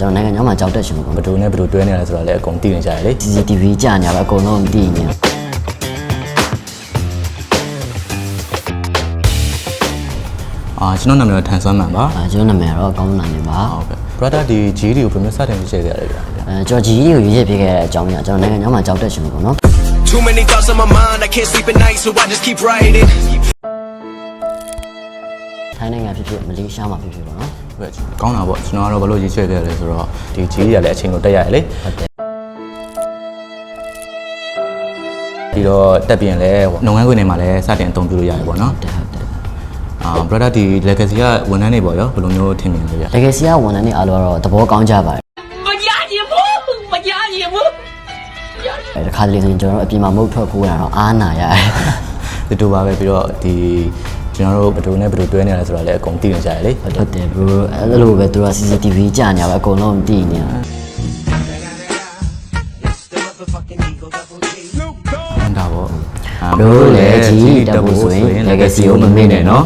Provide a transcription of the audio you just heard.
ကျွန်တော်နိုင်ငံခြားမှာကြောက်တက်ရှင်လို့ဘယ်သူနဲ့ဘယ်သူတွဲနေလဲဆိုတော့လည်းအကုန်သိနေကြတယ်လေ CCTV ကြာနေပါအကုန်လုံးသိနေကျွန်တော်နာမည်ကထန်ဆွမ်းမှန်ပါကျွန်တော်နာမည်ကတော့ကောင်းနာမည်ပါဟုတ်ကဲ့ brother ဒီ GD ကိုဘယ်လိုစတင်ရေးခဲ့ရလဲဗျကျွန်တော် GD ကိုရွေးချယ်ပေးခဲ့တဲ့အကြောင်းကကျွန်တော်နိုင်ငံခြားမှာကြောက်တက်ရှင်လို့ပေါ့နော် Too many thoughts on my mind I can't sleep at night so I just keep writing ထိုင်းနိုင်ငံဖြစ်မလေးရှားမှာဖြစ်ပေါ့နော်ဟုတ်ကဲ့ကောင်းတာပေါ့ကျွန်တော်ကတော့ဘယ်လိုရေးချယ်ခဲ့ရလဲဆိုတော့ဒီ GD ကလည်းအချိန်ကိုတက်ရရလေဟုတ်တယ်ပြီးတော့တက်ပြင်လဲလုပ်ငန်းခွင်တွေမှာလည်းစတင်အသုံးပြုလို့ရတယ်ပေါ့နော်ဟုတ်တယ်brother ဒီ legacy ကဝန်ထမ်းတွေပေါ့ရောဘယ်လိုမျိုးထင်မြင်လဲဗျ legacy ကဝန်ထမ်းတွေအားလုံးကတော့သဘောကောင်းကြပါတယ်မရရင်ဘူးတခါတလေဆိုရင်ကျွန်တော်တို့အပြင်မှာမုတ်ထွက်ခိုးရတော့အားနာရတယ်တူပါပဲပြီးတော့ဒီကျွန်တော်တို့ဘယ်သူနဲ့ဘယ်သူတွဲနေလဲဆိုတော့လည်းအကုန်သိနေကြတယ်လေဟုတ်တယ် bro အဲ့လိုပဲသူက CCTV ကြာနေပါအကုန်လုံးသိနေတာဒါပေါ့တို့လည်းကြီးတက်ဖို့ဆိုရင် legacy ကိုမမေ့နဲ့နော်